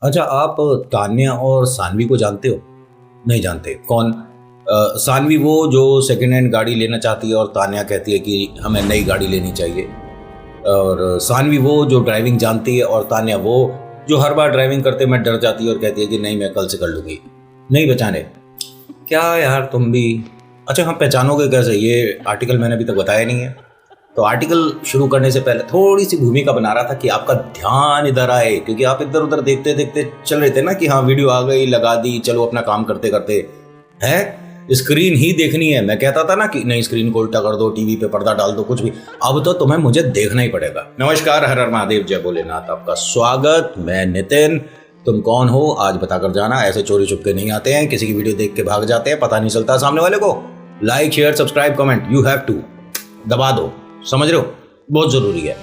अच्छा, आप तान्या और सानवी को जानते हो? नहीं जानते? कौन? सानवी वो जो सेकंड हैंड गाड़ी लेना चाहती है और तान्या कहती है कि हमें नई गाड़ी लेनी चाहिए। और सानवी वो जो ड्राइविंग जानती है और तान्या वो जो हर बार ड्राइविंग करते में डर जाती है और कहती है कि नहीं, मैं कल से कर लूँगी। नहीं पहचाने? क्या यार तुम भी। अच्छा, हम पहचानोगे कैसे? ये आर्टिकल मैंने अभी तक बताया नहीं है। तो आर्टिकल शुरू करने से पहले थोड़ी सी भूमिका बना रहा था कि आपका ध्यान इधर आए, क्योंकि आप इधर उधर देखते देखते चल रहे थे ना कि हाँ वीडियो आ गई, लगा दी, चलो अपना काम करते करते है स्क्रीन ही देखनी है। मैं कहता था ना कि नहीं, स्क्रीन को उल्टा कर दो, टीवी पे पर्दा डाल दो, कुछ भी। अब तो तुम्हें मुझे देखना ही पड़ेगा। नमस्कार, हर हर महादेव, जय भोलेनाथ, आपका स्वागत। मैं नितिन। तुम कौन हो आज बताकर जाना। ऐसे चोरी छुपके नहीं आते हैं, किसी की वीडियो देख के भाग जाते हैं, पता नहीं चलता सामने वाले को। Like share subscribe comment you have to दबा दो, समझ रहे हो? बहुत जरूरी है।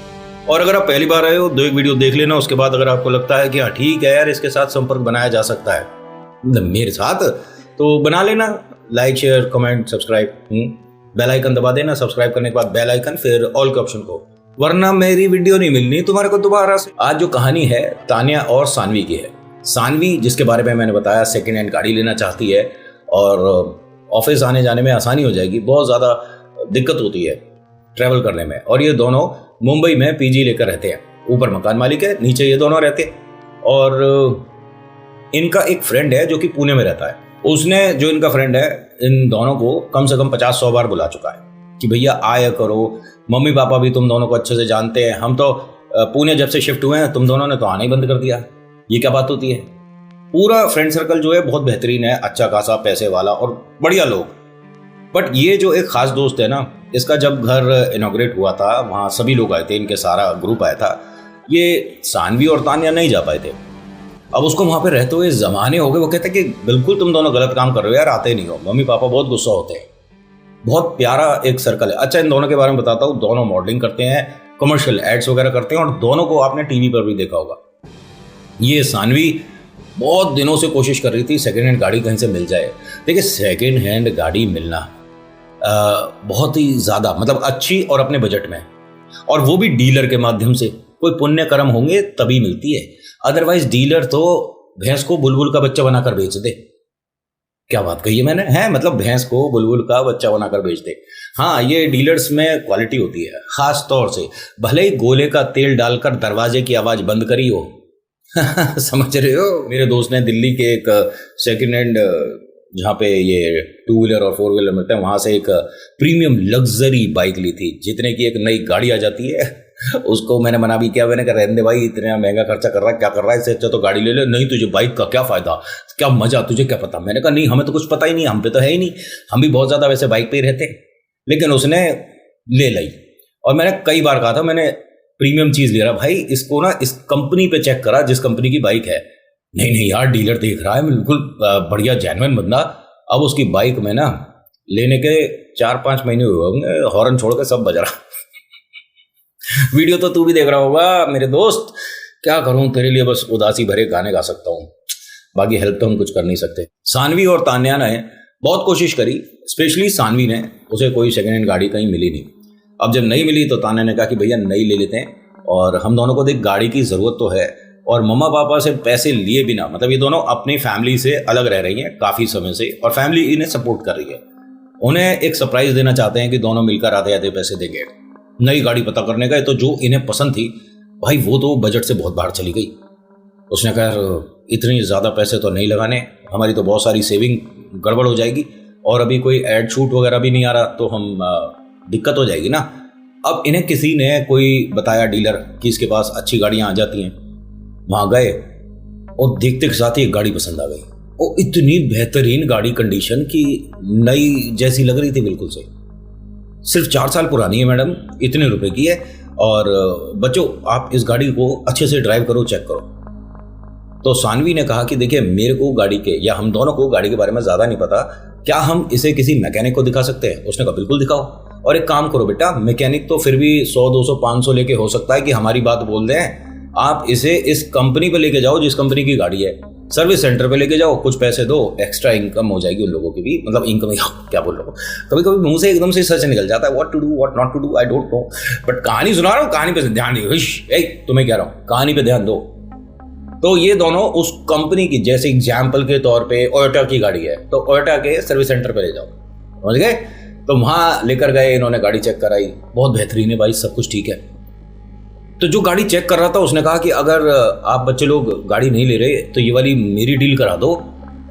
और अगर आप पहली बार आए हो, 2 वीडियो देख लेना, उसके बाद अगर आपको लगता है कि हाँ ठीक है यार, इसके साथ संपर्क बनाया जा सकता है मेरे साथ, तो बना लेना। Like share comment subscribe, bell icon दबा देना। सब्सक्राइब करने के बाद बेल आइकन, फिर ऑल के ऑप्शन को, वरना मेरी वीडियो नहीं मिलनी तुम्हारे को दोबारा से। आज जो कहानी है तान्या और सानवी की है। सानवी, जिसके बारे में मैंने बताया, सेकेंड हैंड गाड़ी लेना चाहती है और ऑफिस आने जाने में आसानी हो जाएगी। बहुत ज़्यादा दिक्कत होती है ट्रैवल करने में। और ये दोनों मुंबई में पीजी लेकर रहते हैं। ऊपर मकान मालिक है, नीचे ये दोनों रहते हैं। और इनका एक फ्रेंड है जो कि पुणे में रहता है। उसने, जो इनका फ्रेंड है, इन दोनों को कम से कम 50-100 बार बुला चुका है कि भैया आया करो। मम्मी पापा भी तुम दोनों को अच्छे से जानते हैं। हम तो पुणे जब से शिफ्ट हुए हैं, तुम दोनों ने तो आना ही बंद कर दिया। ये क्या बात होती है? पूरा फ्रेंड सर्कल जो है बहुत बेहतरीन है, अच्छा खासा पैसे वाला और बढ़िया लोग। बट ये जो एक खास दोस्त है ना, इसका जब घर इनॉग्रेट हुआ था, वहाँ सभी लोग आए थे, इनके सारा ग्रुप आया था। ये सानवी और तान्या नहीं जा पाए थे। अब उसको वहाँ पे रहते हुए ज़माने हो गए। वो कहते हैं कि बिल्कुल तुम दोनों गलत काम कर रहे हो यार, आते नहीं हो। मम्मी पापा बहुत गुस्सा होते हैं। बहुत प्यारा एक सर्कल है। अच्छा, इन दोनों के बारे में बताता हूँ। दोनों मॉडलिंग करते हैं, कमर्शियल एड्स वगैरह करते हैं, और दोनों को आपने टीवी पर भी देखा होगा। ये सानवी बहुत दिनों से कोशिश कर रही थी सेकेंड हैंड गाड़ी कहीं से मिल जाए। देखिए, सेकेंड हैंड गाड़ी मिलना बहुत ही ज़्यादा, मतलब अच्छी और अपने बजट में, और वो भी डीलर के माध्यम से। कोई पुण्य कर्म होंगे तभी मिलती है, अदरवाइज डीलर तो भैंस को बुलबुल का बच्चा बनाकर बेच दे। क्या बात कही है मैंने? है मतलब भैंस को बुलबुल का बच्चा बनाकर बेच दे। हाँ, ये डीलर्स में क्वालिटी होती है, खास तौर से। भले ही गोले का तेल डालकर दरवाजे की आवाज़ बंद करी हो। समझ रहे हो? मेरे दोस्त ने दिल्ली के एक सेकेंड हैंड, जहाँ पे ये 2 व्हीलर और 4 व्हीलर मिलते हैं, वहाँ से एक प्रीमियम लग्जरी बाइक ली थी, जितने की एक नई गाड़ी आ जाती है। उसको मैंने मना भी किया। मैंने कहा रहने दे भाई, इतना महंगा खर्चा कर रहा है, क्या कर रहा है, इससे अच्छा तो गाड़ी ले ले। नहीं, तुझे बाइक का क्या फ़ायदा, क्या मज़ा, तुझे क्या पता। मैंने कहा नहीं, हमें तो कुछ पता ही नहीं, हम पे तो है ही नहीं। हम भी बहुत ज़्यादा वैसे बाइक पे ही रहते। लेकिन उसने ले ली। और मैंने कई बार कहा था, मैंने प्रीमियम चीज़ ले रहा भाई, इसको ना इस कंपनी पे चेक करा जिस कंपनी की बाइक है। नहीं नहीं यार, डीलर देख रहा है बिल्कुल बढ़िया जेन्युइन बंदा। अब उसकी बाइक में ना लेने के 4-5 महीने हुए होंगे, हॉर्न छोड़ के सब बज रहा। वीडियो तो तू भी देख रहा होगा मेरे दोस्त। क्या करूं तेरे लिए, बस उदासी भरे गाने गा सकता हूं, बाकी हेल्प तो हम कुछ कर नहीं सकते। सानवी और तान्या ने बहुत कोशिश करी, स्पेशली सानवी ने। उसे कोई सेकेंड हैंड गाड़ी कहीं मिली नहीं। अब जब नहीं मिली तो तान्या ने कहा कि भैया नई ले लेते हैं, और हम दोनों को देख गाड़ी की ज़रूरत तो है, और मम्मा पापा से पैसे लिए बिना, मतलब ये दोनों अपनी फैमिली से अलग रह रही हैं काफ़ी समय से, और फैमिली इन्हें सपोर्ट कर रही है। उन्हें एक सरप्राइज देना चाहते हैं कि दोनों मिलकर आधे आधे पैसे देंगे नई गाड़ी पता करने का। तो जो इन्हें पसंद थी भाई, वो तो बजट से बहुत बाहर चली गई। उसने कहा इतनी ज़्यादा पैसे तो नहीं लगाने, हमारी तो बहुत सारी सेविंग गड़बड़ हो जाएगी, और अभी कोई एड शूट वगैरह भी नहीं आ रहा, तो हम दिक्कत हो जाएगी ना। अब इन्हें किसी ने कोई बताया, डीलर, कि इसके पास अच्छी गाड़ियाँ आ जाती हैं। वहाँ गए और देखते के साथ ही एक गाड़ी पसंद आ गई। और इतनी बेहतरीन गाड़ी, कंडीशन की नई जैसी लग रही थी बिल्कुल से। सिर्फ 4 साल पुरानी है मैडम, इतने रुपए की है। और बच्चों, आप इस गाड़ी को अच्छे से ड्राइव करो, चेक करो। तो सानवी ने कहा कि देखिए, मेरे को गाड़ी के, या हम दोनों को गाड़ी के बारे में ज़्यादा नहीं पता, क्या हम इसे किसी मैकेनिक को दिखा सकते हैं? उसने कहा बिल्कुल दिखाओ। और एक काम करो बेटा, मैकेनिक तो फिर भी 100, 200, 500 लेके हो सकता है कि हमारी बात बोल दें। आप इसे इस कंपनी पे लेके जाओ जिस कंपनी की गाड़ी है, सर्विस सेंटर पे लेके जाओ, कुछ पैसे दो, एक्स्ट्रा इनकम हो जाएगी उन लोगों की भी। मतलब इनकम, क्या बोल रहा हूँ, कभी कभी मुंह से एकदम से सच निकल जाता है, what to do what not to do, I don't know. But कहानी सुना रहा हूँ, कहानी पे ध्यान दो। तुम्हें कह रहा हूँ, कहानी पे ध्यान दो। तो ये दोनों उस कंपनी की, जैसे एग्जाम्पल के तौर पे ओयोटा की गाड़ी है तो ओयोटा के सर्विस सेंटर पे ले जाओ, समझ गए। तो वहां लेकर गए, इन्होंने गाड़ी चेक कराई, बहुत बेहतरीन है भाई, सब कुछ ठीक है। तो जो गाड़ी चेक कर रहा था उसने कहा कि अगर आप बच्चे लोग गाड़ी नहीं ले रहे तो ये वाली मेरी डील करा दो,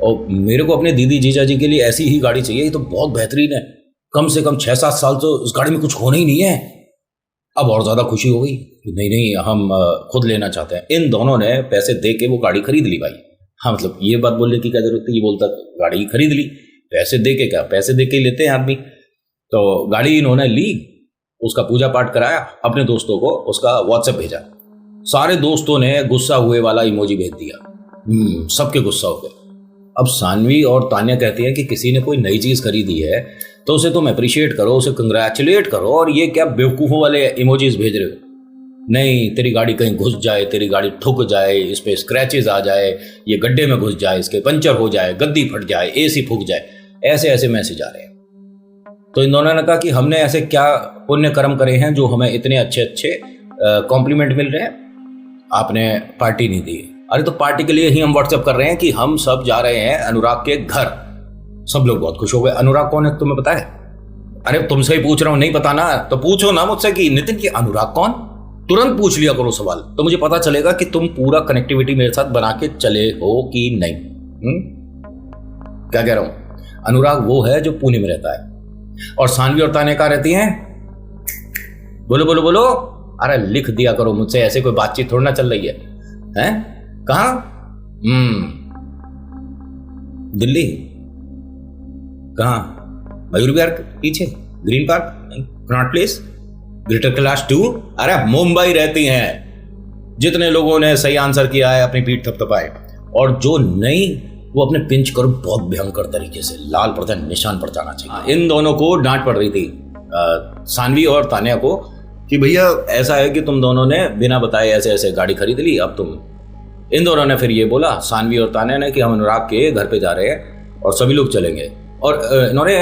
और मेरे को अपने दीदी जीजा जी के लिए ऐसी ही गाड़ी चाहिए, ये तो बहुत बेहतरीन है, कम से कम 6-7 साल तो इस गाड़ी में कुछ होना ही नहीं है। अब और ज़्यादा खुशी हो गई कि नहीं नहीं हम खुद लेना चाहते हैं। इन दोनों ने पैसे दे के वो गाड़ी खरीद ली भाई। हाँ, मतलब ये बात बोलने की क्या जरूरत थी, ये बोलता गाड़ी खरीद ली, पैसे दे के, क्या पैसे दे के ही लेते हैं आदमी। तो गाड़ी इन्होंने ली, उसका पूजा पाठ कराया, अपने दोस्तों को उसका व्हाट्सएप भेजा, सारे दोस्तों ने गुस्सा हुए वाला इमोजी भेज दिया, सबके गुस्सा हो गए। अब सानवी और तान्या कहती हैं कि किसी ने कोई नई चीज़ खरीदी है तो उसे तुम अप्रिशिएट करो, उसे कंग्रेचुलेट करो, और ये क्या बेवकूफ़ों वाले इमोजीज भेज रहे हो। नहीं, तेरी गाड़ी कहीं घुस जाए, तेरी गाड़ी ठुक जाए, इस पर स्क्रैचेज आ जाए, ये गड्ढे में घुस जाए, इसके पंचर हो जाए, गद्दी फट जाए, एसी फूक जाए, ऐसे ऐसे मैसेज आ रहे हैं। तो इन दोनों ने कहा कि हमने ऐसे क्या पुण्य कर्म करे हैं जो हमें इतने अच्छे अच्छे कॉम्प्लीमेंट मिल रहे हैं, आपने पार्टी नहीं दी। अरे तो पार्टी के लिए ही हम व्हाट्सएप कर रहे हैं कि हम सब जा रहे हैं अनुराग के घर। सब लोग बहुत खुश हो गए। अनुराग कौन है तुम्हें पता है? अरे तुमसे ही पूछ रहा हूं, नहीं पता ना तो पूछो ना मुझसे कि नितिन की अनुराग कौन। तुरंत पूछ लिया करो सवाल, तो मुझे पता चलेगा कि तुम पूरा कनेक्टिविटी मेरे साथ बना के चले हो कि नहीं। क्या कह रहा हूं? अनुराग वो है जो पुणे में रहता है, और सानवी और तान्या कहाँ रहती हैं? बोलो बोलो बोलो। अरे लिख दिया करो मुझसे, ऐसे कोई बातचीत थोड़ी ना चल रही है। हैं? कहाँ? दिल्ली। कहाँ? मयूर विहार के पीछे, green park, Connaught place, greater Kailash 2। अरे मुंबई रहती हैं। जितने लोगों ने सही आंसर किया है अपनी पीठ थपथपाए, और जो नहीं वो अपने पिंच करो बहुत भयंकर तरीके से लाल पड़ जाए, निशान पड़ जाना चाहिए। इन दोनों को डांट पड़ रही थी, सानवी और तान्या को, कि भैया ऐसा है कि तुम दोनों ने बिना बताए ऐसे ऐसे गाड़ी खरीद ली। अब तुम, इन दोनों ने फिर ये बोला, सानवी और तान्या ने, कि हम अनुराग के घर पे जा रहे हैं और सभी लोग चलेंगे। और इन्होंने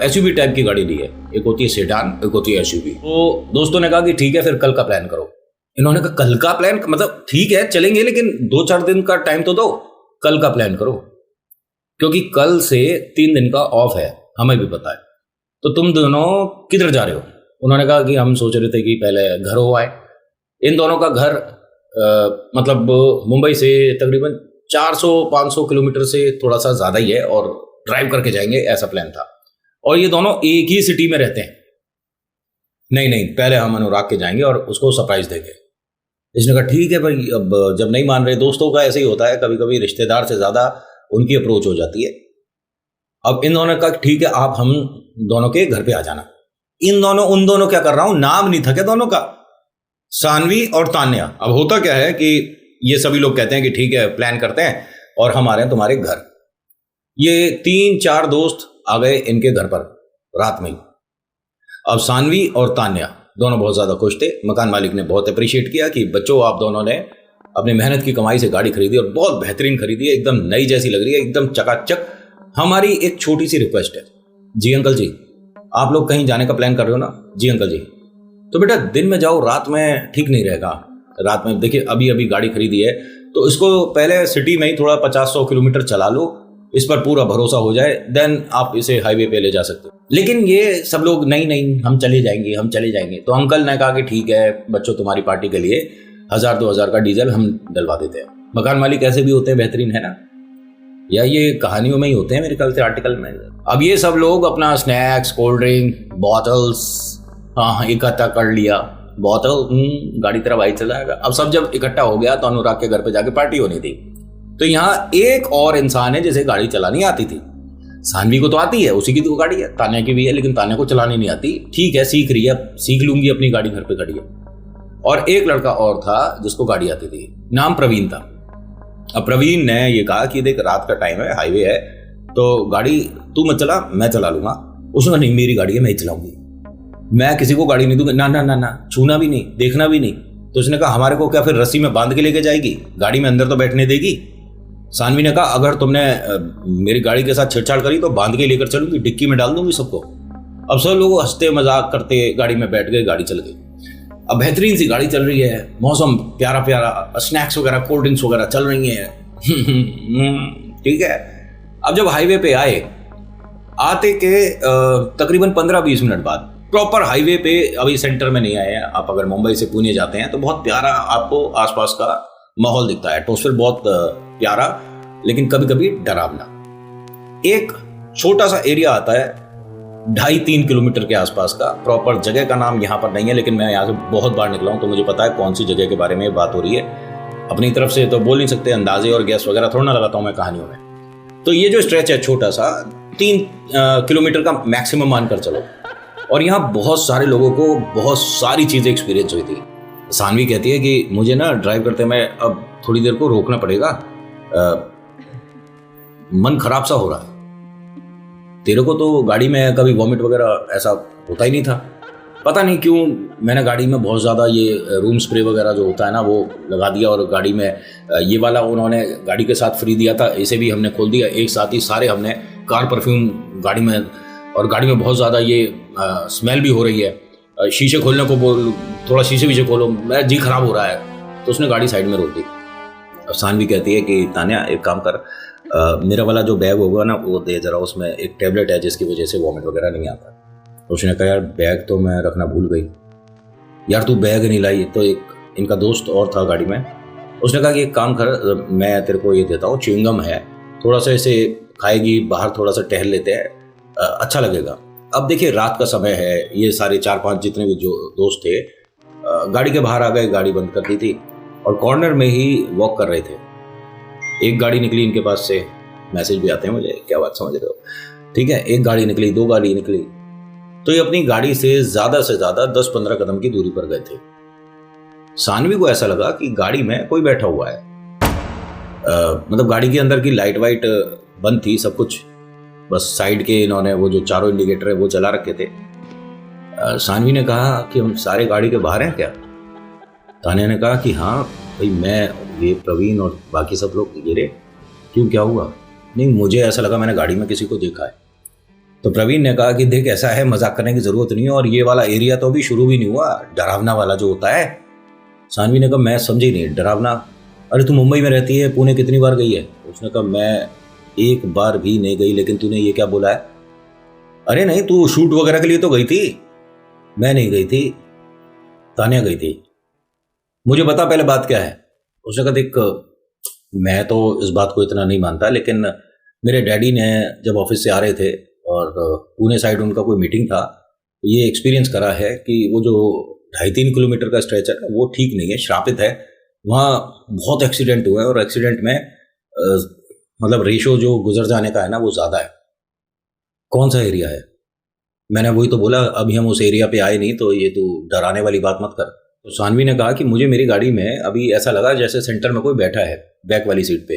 एसयूवी टाइप की गाड़ी ली है, एक होती है सेडान, एक होती है एसयूवी। तो दोस्तों ने कहा कि ठीक है फिर कल का प्लान करो। इन्होंने कहा कल का प्लान, मतलब ठीक है चलेंगे लेकिन 2-4 दिन का टाइम तो दो, कल का प्लान करो, क्योंकि कल से 3 दिन का ऑफ है, हमें भी पता है। तो तुम दोनों किधर जा रहे हो? उन्होंने कहा कि हम सोच रहे थे कि पहले घर हो आए। इन दोनों का घर मतलब मुंबई से तकरीबन 400-500 किलोमीटर से थोड़ा सा ज़्यादा ही है, और ड्राइव करके जाएंगे ऐसा प्लान था। और ये दोनों एक ही सिटी में रहते हैं। नहीं नहीं, पहले हम अनुराग के जाएंगे और उसको सरप्राइज देंगे। इसने कहा ठीक है भाई। अब जब नहीं मान रहे, दोस्तों का ऐसे ही होता है, कभी कभी रिश्तेदार से ज़्यादा उनकी अप्रोच हो जाती है। अब इन दोनों ने कहा ठीक है आप हम दोनों के घर पे आ जाना। इन दोनों, उन दोनों क्या कर रहा हूं, नाम नहीं था क्या दोनों का? सानवी और तान्या। अब होता क्या है कि ये सभी लोग कहते हैं कि ठीक है प्लान करते हैं और हम आ रहे हैं तुम्हारे घर। ये 3-4 दोस्त आ गए इनके घर पर रात में ही। अब सानवी और तान्या दोनों बहुत ज़्यादा खुश थे। मकान मालिक ने बहुत अप्रिशिएट किया कि बच्चों आप दोनों ने अपनी मेहनत की कमाई से गाड़ी खरीदी और बहुत बेहतरीन खरीदी है, एकदम नई जैसी लग रही है, एकदम चकाचक। हमारी एक छोटी सी रिक्वेस्ट है। जी अंकल जी, आप लोग कहीं जाने का प्लान कर रहे हो ना? जी अंकल जी। तो बेटा दिन में जाओ, रात में ठीक नहीं रहेगा। रात में देखिए अभी अभी गाड़ी खरीदी है तो इसको पहले सिटी में ही थोड़ा 50-100 किलोमीटर चला लो, इस पर पूरा भरोसा हो जाए, देन आप इसे हाईवे पे ले जा सकते हो। लेकिन ये सब लोग नहीं नहीं हम चले जाएंगे, हम चले जाएंगे। तो अंकल ने कहा कि ठीक है बच्चों, तुम्हारी पार्टी के लिए 1000-2000 का डीजल हम डलवा देते हैं। मकान मालिक ऐसे भी होते हैं, बेहतरीन है ना, या ये कहानियों में ही होते हैं मेरे ख्याल से, आर्टिकल में। अब ये सब लोग अपना स्नैक्स, कोल्ड ड्रिंक, बॉटल्स हाँ इकट्ठा कर लिया। बॉटल गाड़ी तरफ आई चला जाएगा। अब सब जब इकट्ठा हो गया तो अनुराग के घर पे जाके पार्टी होनी थी। तो यहाँ एक और इंसान है जिसे गाड़ी चलानी आती थी। सानवी को तो आती है, उसी की तो गाड़ी है, तान्या की भी है, लेकिन तान्या को चलानी नहीं आती। ठीक है सीख रही है, सीख लूंगी, अपनी गाड़ी घर पे खड़ी है। और एक लड़का और था जिसको गाड़ी आती थी, नाम प्रवीण था। अब प्रवीण ने ये कहा कि देख रात का टाइम है, हाईवे है, तो गाड़ी तू मत चला, मैं चला लूंगा। उसने कहा नहीं मेरी गाड़ी है, मैं ही चलाऊंगी, मैं किसी को गाड़ी नहीं दूंगा, ना ना ना ना, छूना भी नहीं, देखना भी नहीं। तो उसने कहा हमारे को क्या फिर रस्सी में बांध के लेके जाएगी, गाड़ी में अंदर तो बैठने देगी? सानवी ने कहा अगर तुमने मेरी गाड़ी के साथ छेड़छाड़ करी तो बांध के लेकर चलूंगी, डिक्की में डाल दूंगी सबको। अब सब लोग हंसते मजाक करते गाड़ी में बैठ गए, गाड़ी चल गई। अब बेहतरीन सी गाड़ी चल रही है, मौसम प्यारा प्यारा, स्नैक्स वगैरह, कोल्ड ड्रिंक्स वगैरह चल रही हैं। ठीक है। अब जब हाईवे पे आते के तकरीबन 15-20 मिनट बाद प्रॉपर हाईवे पे, अभी सेंटर में नहीं आए हैं आप, अगर मुंबई से पुणे जाते हैं तो बहुत प्यारा आपको आसपास का माहौल दिखता है, एटमॉस्फेयर बहुत प्यारा, लेकिन कभी कभी डरावना। एक छोटा सा एरिया आता है 2.5-3 किलोमीटर के आसपास का, प्रॉपर जगह का नाम यहाँ पर नहीं है, लेकिन मैं यहाँ से बहुत बार निकला हूँ तो मुझे पता है कौन सी जगह के बारे में बात हो रही है। अपनी तरफ से तो बोल नहीं सकते, अंदाजे और गैस वगैरह थोड़ा ना लगाता हूँ मैं कहानियों में। तो ये जो स्ट्रेच है छोटा सा, 3 किलोमीटर का मैक्सिमम मानकर चलो, और यहाँ बहुत सारे लोगों को बहुत सारी चीज़ें एक्सपीरियंस हुई थी। सानवी कहती है कि मुझे ना ड्राइव करते में अब थोड़ी देर को रोकना पड़ेगा, मन खराब सा हो रहा है। तेरे को तो गाड़ी में कभी वॉमिट वगैरह ऐसा होता ही नहीं था, पता नहीं क्यों मैंने गाड़ी में बहुत ज़्यादा ये रूम स्प्रे वगैरह जो होता है ना वो लगा दिया, और गाड़ी में ये वाला उन्होंने गाड़ी के साथ फ्री दिया था, इसे भी हमने खोल दिया एक साथ ही, सारे हमने कार परफ्यूम गाड़ी में, और गाड़ी में बहुत ज़्यादा ये स्मेल भी हो रही है। शीशे खोलने को बोल, थोड़ा शीशे वीशे खोलो, मेरा जी खराब हो रहा है, तो उसने गाड़ी साइड में रोक दी। अब सानवी कहती है कि तान्या एक काम कर, मेरा वाला जो बैग होगा ना वो दे जरा, उसमें एक टेबलेट है जिसकी वजह से वॉमिट वगैरह नहीं आता। उसने कहा यार बैग तो मैं रखना भूल गई। यार तू बैग नहीं लाई। तो एक इनका दोस्त और था गाड़ी में, उसने कहा कि एक काम कर, मैं तेरे को ये देता हूँ, च्युइंगम है, थोड़ा सा इसे खाएगी, बाहर थोड़ा सा टहल लेते हैं, अच्छा लगेगा। अब देखिए रात का समय है, ये सारे 4-5 जितने भी जो दोस्त थे गाड़ी के बाहर आ गए, गाड़ी बंद कर दी थी और कॉर्नर में ही वॉक कर रहे थे। एक गाड़ी निकली इनके पास से, मैसेज भी आते हैं मुझे, क्या बात समझ रहे हो, ठीक है। एक गाड़ी निकली, 2 गाड़ी निकली, तो ये अपनी गाड़ी से ज़्यादा 10-15 कदम की दूरी पर गए थे। सानवी को ऐसा लगा कि गाड़ी में कोई बैठा हुआ है, मतलब गाड़ी के अंदर की लाइट वाइट बंद थी, सब कुछ बस साइड के इन्होंने वो जो चारों इंडिकेटर है वो चला रखे थे। सानवी ने कहा कि हम सारे गाड़ी के बाहर हैं क्या? तान्या ने कहा कि हाँ भाई, मैं, ये प्रवीण और बाकी सब लोग। ये रे क्यों, क्या हुआ? नहीं मुझे ऐसा लगा मैंने गाड़ी में किसी को देखा है। तो प्रवीण ने कहा कि देख ऐसा है, मजाक करने की जरूरत नहीं है, और ये वाला एरिया तो अभी शुरू भी नहीं हुआ, डरावना वाला जो होता है। सानवी ने कहा मैं समझी नहीं, डरावना? अरे तू मुंबई में रहती है, पुणे कितनी बार गई है? उसने कहा मैं एक बार भी नहीं गई, लेकिन तूने ये क्या बोला है? अरे नहीं, तू शूट वगैरह के लिए तो गई थी। मैं नहीं गई थी, तान्या गई थी। मुझे बता पहले बात क्या है। उसने कहा देख मैं तो इस बात को इतना नहीं मानता, लेकिन मेरे डैडी ने जब ऑफिस से आ रहे थे और पुणे साइड उनका कोई मीटिंग था, ये एक्सपीरियंस करा है कि वो जो 2.5-3 किलोमीटर का स्ट्रेच है वो ठीक नहीं है, श्रापित है, वहाँ बहुत एक्सीडेंट हुआ है, और एक्सीडेंट में मतलब रेशो जो गुजर जाने का है ना वो ज़्यादा है। कौन सा एरिया है? मैंने वही तो बोला, अभी हम उस एरिया पे आए नहीं, तो ये तू डराने वाली बात मत कर। तो सानवी ने कहा कि मुझे मेरी गाड़ी में अभी ऐसा लगा जैसे सेंटर में कोई बैठा है बैक वाली सीट पे।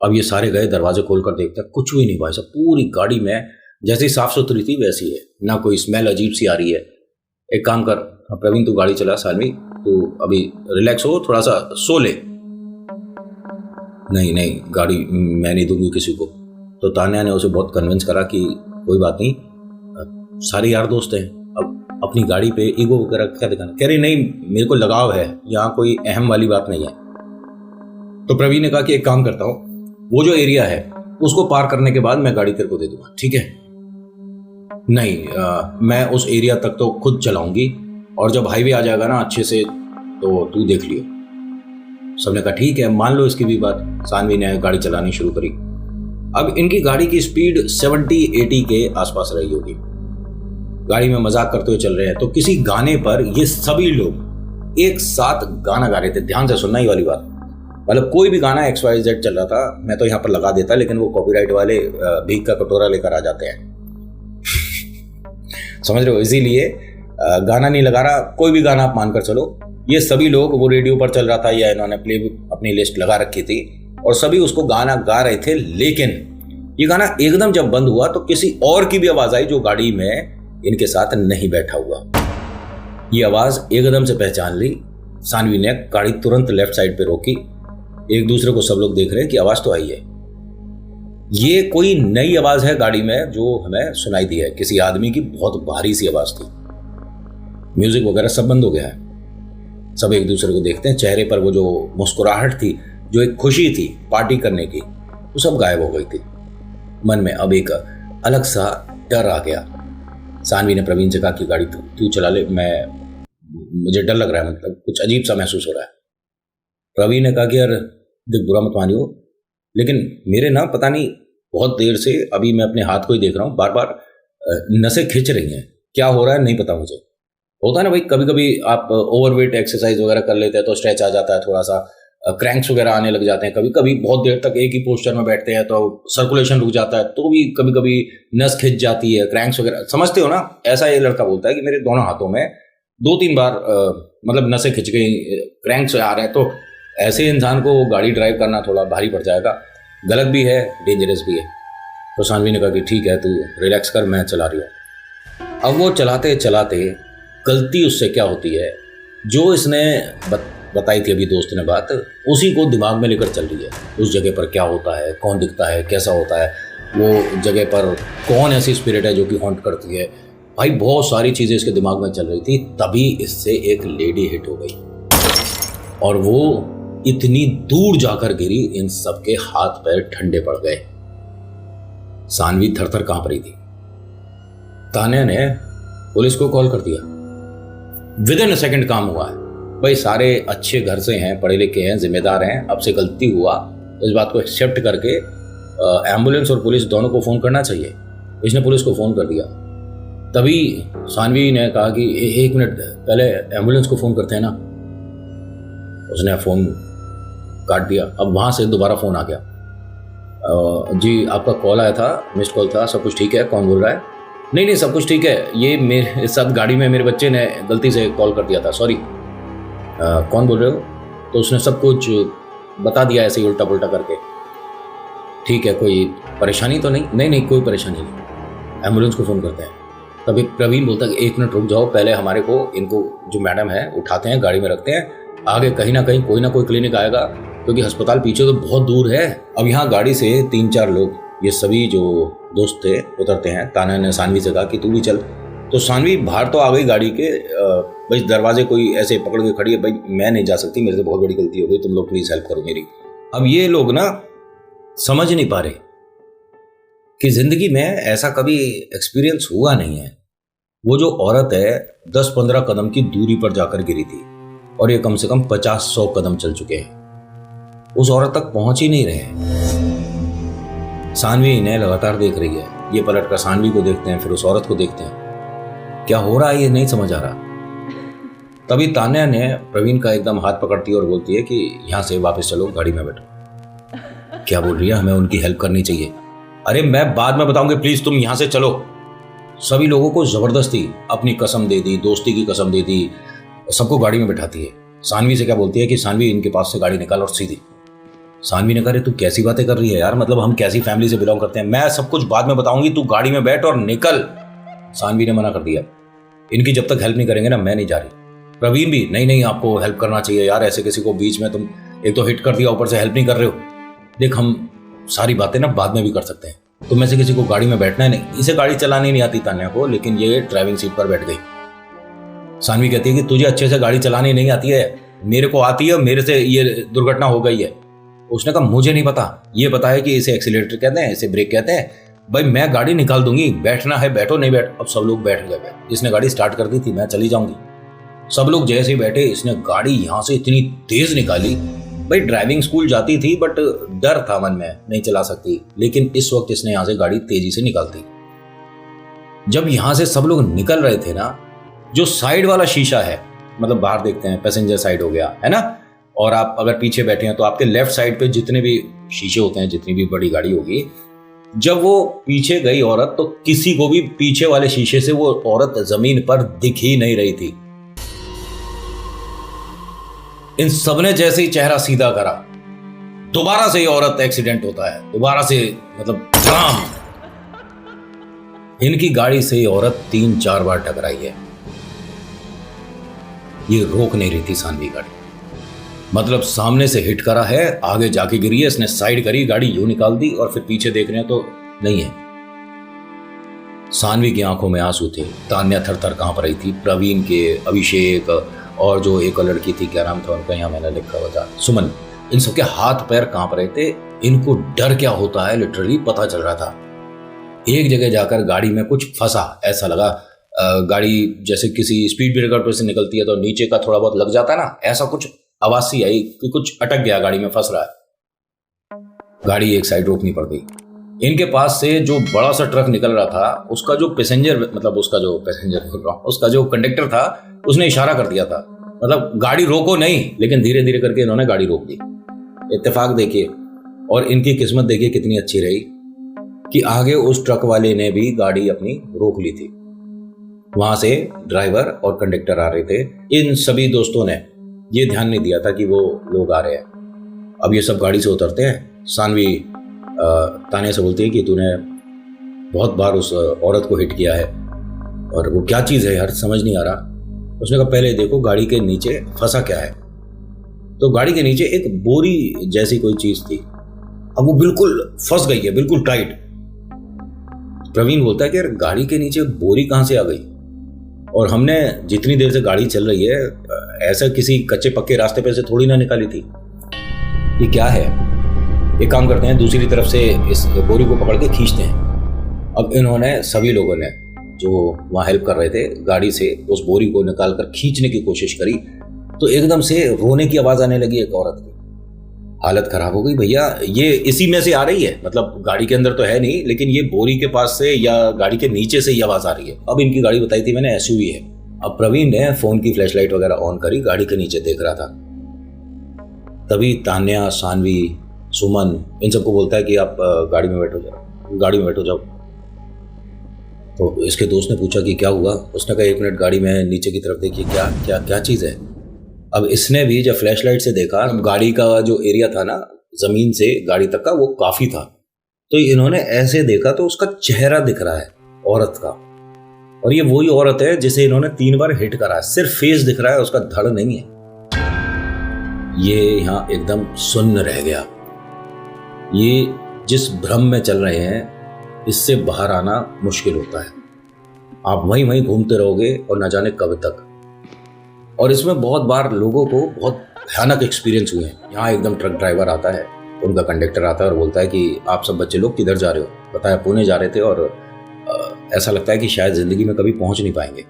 अब ये सारे गए, दरवाजे खोल कर देखते कुछ भी नहीं भाई साहब, पूरी गाड़ी में जैसी साफ सुथरी थी वैसी है, ना कोई स्मेल अजीब सी आ रही है। एक काम कर प्रवीण, तू गाड़ी चला, सानवी तू अभी रिलैक्स हो, थोड़ा सा सो ले। नहीं गाड़ी मैं नहीं दूंगी किसी को। तो तान्या ने उसे बहुत कन्विंस करा कि कोई बात नहीं, सारे यार दोस्त हैं, अब अपनी गाड़ी पे ईगो वगैरह क्या दिखाना। कह रही नहीं मेरे को लगाव है, यहाँ कोई अहम वाली बात नहीं है। तो प्रवीण ने कहा कि एक काम करता हूँ, वो जो एरिया है उसको पार करने के बाद मैं गाड़ी तेरे को दे दूंगा, ठीक है? नहीं मैं उस एरिया तक तो खुद चलाऊंगी, और जब हाईवे आ जाएगा ना अच्छे से तो तू देख लियो। सबने कहा ठीक है, मान लो इसकी भी बात। सानवी ने गाड़ी चलानी शुरू करी। अब इनकी गाड़ी की स्पीड 70-80 के आसपास रही होगी। गाड़ी में मजाक करते हुए चल रहे हैं, तो किसी गाने पर ये सभी लोग एक साथ गाना गा रहे थे। ध्यान से सुनना ही वाली बात, मतलब कोई भी गाना XYZ चल रहा था, मैं तो यहाँ पर लगा देता, लेकिन वो कॉपीराइट वाले भीख का कटोरा लेकर आ जाते हैं। समझ रहे हो? इसीलिए गाना नहीं लगा रहा, कोई भी गाना आप मानकर चलो। ये सभी लोग, वो रेडियो पर चल रहा था या इन्होंने प्ले अपनी लिस्ट लगा रखी थी, और सभी उसको गाना गा रहे थे। लेकिन ये गाना एकदम जब बंद हुआ तो किसी और की भी आवाज आई जो गाड़ी में इनके साथ नहीं बैठा हुआ। ये आवाज एकदम से पहचान ली। सानवी ने गाड़ी तुरंत लेफ्ट साइड पे रोकी। एक दूसरे को सब लोग देख रहे हैं कि आवाज तो आई है। ये कोई नई आवाज है गाड़ी में जो हमें सुनाई दी है, किसी आदमी की बहुत भारी सी आवाज थी। म्यूजिक वगैरह सब बंद हो गया है। सब एक दूसरे को देखते हैं, चेहरे पर वो जो मुस्कुराहट थी, जो एक खुशी थी पार्टी करने की, वो सब गायब हो गई थी। मन में अब एक अलग सा डर आ गया। सानवी ने प्रवीण से कहा कि गाड़ी तू चला ले, मुझे डर लग रहा है, मतलब कुछ अजीब सा महसूस हो रहा है। प्रवीण ने कहा कि यार देख, बुरा मत मानियो, लेकिन मेरे ना पता नहीं बहुत देर से अभी मैं अपने हाथ को ही देख रहा हूँ, बार बार नसें खिंच रही हैं, क्या हो रहा है नहीं पता मुझे। होता है ना भाई, कभी कभी आप ओवरवेट एक्सरसाइज वगैरह कर लेते हैं तो स्ट्रेच आ जाता है, थोड़ा सा क्रैंक्स वगैरह आने लग जाते हैं। कभी कभी बहुत देर तक एक ही पोस्चर में बैठते हैं तो सर्कुलेशन रुक जाता है, तो भी कभी कभी नस खिंच जाती है, क्रैंक्स वगैरह, समझते हो ना। ऐसा ये लड़का बोलता है कि मेरे दोनों हाथों में 2-3 बार मतलब नसें खिंच गई, क्रैंक्स आ रहे हैं। तो ऐसे इंसान को गाड़ी ड्राइव करना थोड़ा भारी पड़ जाएगा, गलत भी है, डेंजरस भी है। तो सानवी ने कहा कि ठीक है, तू रिलैक्स कर, मैं चला रही हूँ। अब वो चलाते चलाते गलती उससे क्या होती है, जो इसने बताई थी अभी दोस्त ने बात, उसी को दिमाग में लेकर चल रही है। उस जगह पर क्या होता है, कौन दिखता है, कैसा होता है, वो जगह पर कौन ऐसी स्पिरिट है जो कि हॉन्ट करती है। भाई बहुत सारी चीज़ें इसके दिमाग में चल रही थी। तभी इससे एक लेडी हिट हो गई और वो इतनी दूर जाकर गिरी, इन सबके हाथ पैर ठंडे पड़ गए। सानवी थर-थर कांप रही थी। तान्या ने पुलिस को कॉल कर दिया। विदिन अ सेकंड काम हुआ है। भाई सारे अच्छे घर से हैं, पढ़े लिखे हैं, जिम्मेदार हैं, अब से गलती हुआ तो इस बात को एक्सेप्ट करके एम्बुलेंस और पुलिस दोनों को फ़ोन करना चाहिए। इसने पुलिस को फ़ोन कर दिया। तभी सानवी ने कहा कि 1 मिनट पहले एम्बुलेंस को फ़ोन करते हैं ना। उसने फ़ोन काट दिया। अब वहाँ से दोबारा फ़ोन आ गया। जी आपका कॉल आया था, मिस्ड कॉल था, सब कुछ ठीक है, कौन बोल रहा है? नहीं सब कुछ ठीक है, ये मेरे साथ गाड़ी में मेरे बच्चे ने गलती से कॉल कर दिया था, सॉरी। कौन बोल रहे हो? तो उसने सब कुछ बता दिया ऐसे ही उल्टा पुल्टा करके। ठीक है, कोई परेशानी तो नहीं? नहीं कोई परेशानी नहीं, एम्बुलेंस को फ़ोन करते हैं। तभी प्रवीण बोलता है कि 1 मिनट रुक जाओ, पहले हमारे को इनको जो मैडम है उठाते हैं, गाड़ी में रखते हैं, आगे कहीं ना कहीं कोई ना कोई क्लिनिक आएगा, क्योंकि अस्पताल पीछे तो बहुत दूर है। अब यहाँ गाड़ी से 3-4 लोग, ये सभी जो दोस्त थे, उतरते हैं। तान्या ने सानवी से कहा कि तू भी चल। तो सानवी बाहर तो आ गई गाड़ी के, भाई दरवाजे कोई ऐसे पकड़ के खड़ी है, भाई मैं नहीं जा सकती, मेरे से बहुत बड़ी गलती हो गई, तुम लोग प्लीज हेल्प करो मेरी। अब ये लोग ना समझ नहीं पा रहे कि जिंदगी में ऐसा कभी एक्सपीरियंस हुआ नहीं है। वो जो औरत है 10-15 कदम की दूरी पर जाकर गिरी थी और ये कम से कम 50-100 कदम चल चुके हैं, उस औरत तक पहुंच ही नहीं रहे। सानवी इन्हें लगातार देख रही है। ये पलट कर सानवी को देखते हैं, फिर उस औरत को देखते हैं। क्या हो रहा है ये नहीं समझ आ रहा। तभी तान्या ने प्रवीण का एकदम हाथ पकड़ती है और बोलती है कि यहाँ से वापस चलो, गाड़ी में बैठो। क्या बोल रही है? हमें उनकी हेल्प करनी चाहिए। अरे मैं बाद में बताऊंगी, प्लीज तुम यहाँ से चलो। सभी लोगों को जबरदस्ती अपनी कसम दे दी, दोस्ती की कसम दे दी, सबको गाड़ी में बैठाती है। सानवी से क्या बोलती है कि सानवी इनके पास से गाड़ी निकाल और सीधी। सानवी ने कहा तू कैसी बातें कर रही है यार, मतलब हम कैसी फैमिली से बिलोंग करते हैं, मैं सब कुछ बाद में बताऊंगी, तू गाड़ी में बैठ और निकल। सानवी ने मना कर दिया, इनकी जब तक हेल्प नहीं करेंगे ना मैं नहीं जा रही। प्रवीण भी नहीं आपको हेल्प करना चाहिए यार, ऐसे किसी को बीच में तुम एक तो हिट कर दिया, ऊपर से हेल्प नहीं कर रहे हो। देख हम सारी बातें ना बाद में भी कर सकते हैं, तुम में से किसी को गाड़ी में बैठना है नहीं। इसे गाड़ी चलानी नहीं आती तान्या को, लेकिन ये ड्राइविंग सीट पर बैठ गई। सानवी कहती है कि तुझे अच्छे से गाड़ी चलानी नहीं आती है, मेरे को आती है, मेरे से ये दुर्घटना हो गई है। उसने कहा मुझे नहीं पता, ये पता है कि इसे एक्सीलेटर कहते हैं, इसे ब्रेक कहते हैं। भाई मैं गाड़ी निकाल दूंगी, बैठना है बैठो, नहीं बैठ। अब सब लोग बैठ गए। इसने गाड़ी स्टार्ट कर दी थी, मैं चली जाऊंगी। सब लोग जैसे ही बैठे, इसने गाड़ी यहां से इतनी तेज निकाली। भाई ड्राइविंग स्कूल जाती थी, बट डर था मन में, नहीं चला सकती। लेकिन इस वक्त इसने यहां से गाड़ी तेजी से निकालती। जब यहां से सब लोग निकल रहे थे ना, जो साइड वाला शीशा है, मतलब बाहर देखते हैं, पैसेंजर साइड हो गया है ना, और आप अगर पीछे बैठे हैं तो आपके लेफ्ट साइड पे जितने भी शीशे होते हैं, जितनी भी बड़ी गाड़ी होगी, जब वो पीछे गई औरत, तो किसी को भी पीछे वाले शीशे से वो औरत जमीन पर दिख ही नहीं रही थी। इन सबने जैसे ही चेहरा सीधा करा, दोबारा से ये औरत एक्सीडेंट होता है, दोबारा से, मतलब धड़ाम। इनकी गाड़ी से ये औरत 3-4 बार टकराई है। ये रोक नहीं रही थी सानवी गाड़ी, मतलब सामने से हिट करा है, आगे जाके गिरी है, इसने साइड करी, गाड़ी यूं निकाल दी और फिर पीछे देख रहे हैं तो नहीं है। सानवी की आंखों में आंसू थे, तान्या थर थर कांप रही थी, प्रवीण के, अभिषेक और जो एक और लड़की थी, क्या नाम था उनका, यहाँ मैंने लिखा हुआ था, सुमन, इन सबके हाथ पैर कांप रहे थे। इनको डर क्या होता है लिटरली पता चल रहा था। एक जगह जाकर गाड़ी में कुछ फंसा, ऐसा लगा गाड़ी जैसे किसी स्पीड ब्रेकर पर से निकलती है तो नीचे का थोड़ा बहुत लग जाता है ना, ऐसा कुछ आवाज सी आई कि कुछ अटक गया, गाड़ी में फंस रहा है। गाड़ी एक साइड रोकनी पड़ गई। इनके पास से जो बड़ा सा ट्रक निकल रहा था, उसका जो पैसेंजर बोल रहा हूं, उसका जो कंडक्टर था, उसने इशारा कर दिया था, मतलब गाड़ी रोको नहीं, लेकिन धीरे धीरे करके इन्होंने गाड़ी रोक दी। इत्तेफाक देखिए, और इनकी किस्मत देखिए कितनी अच्छी रही कि आगे उस ट्रक वाले ने भी गाड़ी अपनी रोक ली थी। वहां से ड्राइवर और कंडक्टर आ रहे थे। इन सभी दोस्तों ने ये ध्यान नहीं दिया था कि वो लोग आ रहे हैं। अब ये सब गाड़ी से उतरते हैं। सानवी तान्या से बोलती है कि तूने बहुत बार उस औरत को हिट किया है, और वो क्या चीज़ है यार, समझ नहीं आ रहा। उसने कहा पहले देखो गाड़ी के नीचे फंसा क्या है। तो गाड़ी के नीचे एक बोरी जैसी कोई चीज़ थी। अब वो बिल्कुल फंस गई है, बिल्कुल टाइट। प्रवीण बोलता है कि यार गाड़ी के नीचे बोरी कहाँ से आ गई, और हमने जितनी देर से गाड़ी चल रही है ऐसा किसी कच्चे पक्के रास्ते पे से थोड़ी ना निकाली थी। ये क्या है? एक काम करते हैं, दूसरी तरफ से इस बोरी को पकड़ के खींचते हैं। अब इन्होंने, सभी लोगों ने जो वहाँ हेल्प कर रहे थे, गाड़ी से उस बोरी को निकाल कर खींचने की कोशिश करी, तो एकदम से रोने की आवाज़ आने लगी एक औरत की। हालत खराब हो गई भैया, ये इसी में से आ रही है, मतलब गाड़ी के अंदर तो है नहीं, लेकिन ये बोरी के पास से या गाड़ी के नीचे से ये आवाज़ आ रही है। अब इनकी गाड़ी बताई थी मैंने एसयूवी है। अब प्रवीण ने फ़ोन की फ्लैशलाइट वगैरह ऑन करी, गाड़ी के नीचे देख रहा था। तभी तान्या, सानवी, सुमन, इन सबको बोलता है कि आप गाड़ी में बैठो जाओ। तो इसके दोस्त ने पूछा कि क्या हुआ। उसने कहा 1 मिनट गाड़ी में नीचे की तरफ देखिए, क्या चीज़ है। अब इसने भी जब फ्लैशलाइट से देखा, गाड़ी का जो एरिया था ना, ज़मीन से गाड़ी तक का, वो काफ़ी था। तो इन्होंने ऐसे देखा तो उसका चेहरा दिख रहा है औरत का, और ये वही औरत है जिसे इन्होंने 3 बार हिट करा है। सिर्फ फेस दिख रहा है, उसका धड़ नहीं है। ये यहाँ एकदम सुन्न रह गया। ये जिस भ्रम में चल रहे हैं, इससे बाहर आना मुश्किल होता है। आप वहीं घूमते रहोगे और न जाने कब तक। और इसमें बहुत बार लोगों को बहुत भयानक एक्सपीरियंस हुए हैं। यहाँ एकदम ट्रक ड्राइवर आता है, उनका कंडक्टर आता है और बोलता है कि आप सब बच्चे लोग किधर जा रहे हो। बताया पुणे जा रहे थे, और ऐसा लगता है कि शायद ज़िंदगी में कभी पहुँच नहीं पाएंगे।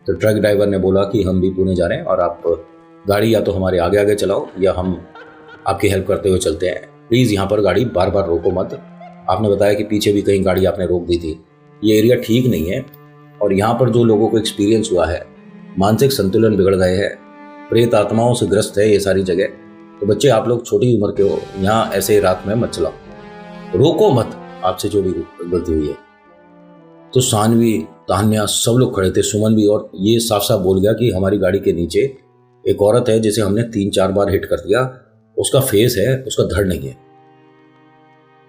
तो ट्रक ड्राइवर ने बोला कि हम भी पुणे जा रहे हैं, और आप गाड़ी या तो हमारे आगे आगे चलाओ या हम आपकी हेल्प करते हुए चलते हैं। प्लीज़ यहाँ पर गाड़ी बार बार रोको मत। आपने बताया कि पीछे भी कहीं गाड़ी आपने रोक दी थी। ये एरिया ठीक नहीं है, और यहाँ पर जो लोगों को एक्सपीरियंस हुआ है, मानसिक संतुलन बिगड़ गए हैं, प्रेत आत्माओं से ग्रस्त है ये सारी जगह। तो बच्चे आप लोग छोटी उम्र के हो, यहाँ ऐसे रात में मत चलाओ, रोको मत, आपसे जो भी गलती हुई है। तो सानवी, तान्या, सब लोग खड़े थे, सुमन भी, और ये साफ साफ बोल गया कि हमारी गाड़ी के नीचे एक औरत है जिसे हमने 3-4 बार हिट कर दिया, उसका फेस है, उसका धड़ नहीं है।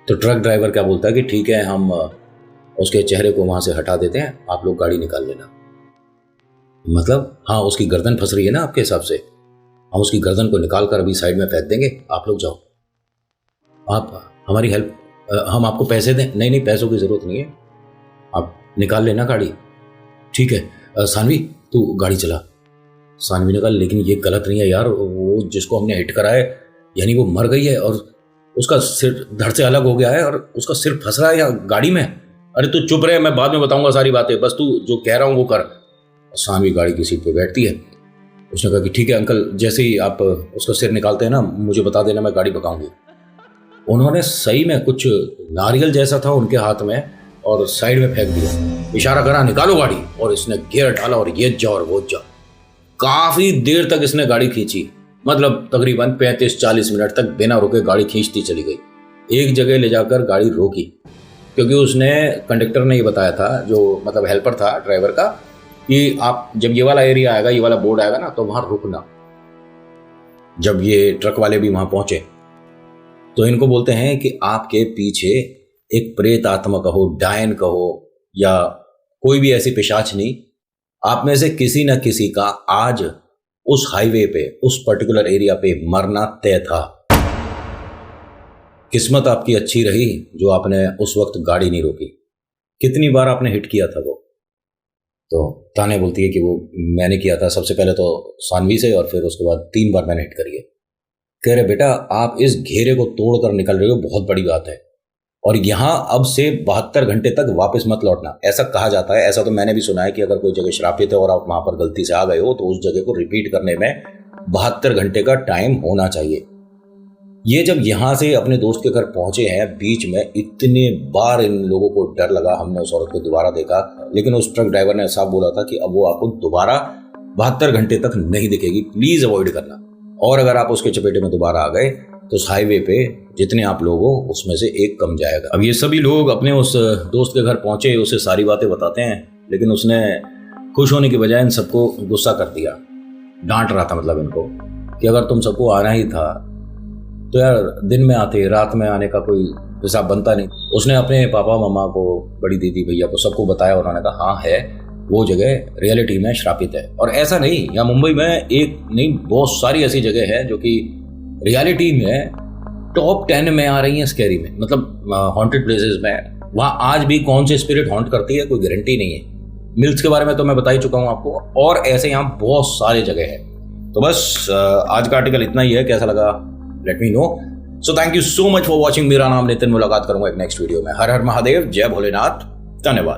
तो ट्रक ड्राइवर क्या बोलता है कि ठीक है, हम उसके चेहरे को वहां से हटा देते हैं, आप लोग गाड़ी निकाल लेना। मतलब हाँ, उसकी गर्दन फंस रही है ना आपके हिसाब से, हम उसकी गर्दन को निकाल कर अभी साइड में फेंक देंगे, आप लोग जाओ, आप हमारी हेल्प, हम आपको पैसे दें। नहीं, पैसों की ज़रूरत नहीं है, आप निकाल लेना गाड़ी। ठीक है सानवी, तू गाड़ी चला। सानवी ने कहा लेकिन ये गलत नहीं है यार, वो जिसको हमने हिट करा है, यानी वो मर गई है, और उसका सिर धड़ से अलग हो गया है, और उसका सिर फंस रहा है या गाड़ी में। अरे तू चुप रहे, मैं बाद में बताऊंगा सारी बातें, बस तू जो कह रहा हूँ वो कर। सानवी गाड़ी की सीट पे बैठती है। उसने कहा कि ठीक है अंकल, जैसे ही आप उसका सिर निकालते हैं ना, मुझे बता देना, मैं गाड़ी भगाऊंगी। उन्होंने सही में कुछ नारियल जैसा था उनके हाथ में, और साइड में फेंक दिया, इशारा करा निकालो गाड़ी, और इसने गियर डाला और ये जा और वो जा। काफी देर तक इसने गाड़ी खींची, मतलब तकरीबन 35-40 मिनट तक बिना रुके गाड़ी खींचती चली गई। एक जगह ले जाकर गाड़ी रोकी, क्योंकि उसने, कंडक्टर ने ये बताया था, जो मतलब हेल्पर था ड्राइवर का, कि आप जब ये वाला एरिया आएगा, ये वाला बोर्ड आएगा ना, तो वहां रुकना। जब ये ट्रक वाले भी वहां पहुंचे तो इनको बोलते हैं कि आपके पीछे एक प्रेत आत्मा कहो, डायन कहो, या कोई भी ऐसी पिशाचनी, आप में से किसी न किसी का आज उस हाईवे पे, उस पर्टिकुलर एरिया पे मरना तय था। किस्मत आपकी अच्छी रही जो आपने उस वक्त गाड़ी नहीं रोकी, कितनी बार आपने हिट किया था वो? तो तान्या बोलती है कि वो मैंने किया था सबसे पहले तो सानवी से, और फिर उसके बाद 3 बार मैंने हिट करी है। कह रहे बेटा आप इस घेरे को तोड़ कर निकल रहे हो, बहुत बड़ी बात है, और यहाँ अब से 72 घंटे तक वापस मत लौटना। ऐसा कहा जाता है, ऐसा तो मैंने भी सुना है कि अगर कोई जगह श्रापित है और आप वहां पर गलती से आ गए हो तो उस जगह को रिपीट करने में 72 घंटे का टाइम होना चाहिए। ये जब यहाँ से अपने दोस्त के घर पहुंचे हैं, बीच में इतने बार इन लोगों को डर लगा, हमने उस औरत को दोबारा देखा, लेकिन उस ट्रक ड्राइवर ने साफ बोला था कि अब वो आपको दोबारा 72 घंटे तक नहीं दिखेगी, प्लीज अवॉइड करना। और अगर आप उसके चपेटे में दोबारा आ गए तो उस हाईवे पे जितने आप लोग हो उसमें से एक कम जाएगा। अब ये सभी लोग अपने उस दोस्त के घर पहुंचे, उसे सारी बातें बताते हैं, लेकिन उसने खुश होने की बजाय इन सबको गुस्सा कर दिया, डांट रहा था मतलब इनको कि अगर तुम सबको आना ही था तो यार दिन में आते, रात में आने का कोई हिसाब बनता नहीं। उसने अपने पापा मम्मा को, बड़ी दीदी भैया को, सबको बताया, उन्होंने कहा हाँ है, वो जगह रियलिटी में श्रापित है। और ऐसा नहीं, यहाँ मुंबई में एक नहीं बहुत सारी ऐसी जगह है जो कि रियलिटी में टॉप 10 में आ रही हैं स्कैरी में, मतलब हॉन्टेड प्लेसेस में। वहाँ आज भी कौन से स्पिरिट हॉन्ट करती है कोई गारंटी नहीं है। मिल्स के बारे में तो मैं बता ही चुका हूँ आपको, और ऐसे यहाँ बहुत सारे जगह है। तो बस आज का आर्टिकल इतना ही है, कैसा लगा let me know. So thank you so much for watching. मेरा नाम नितिन, मुलाकात करूंगा एक नेक्स्ट वीडियो में। हर हर महादेव, जय भोलेनाथ, धन्यवाद।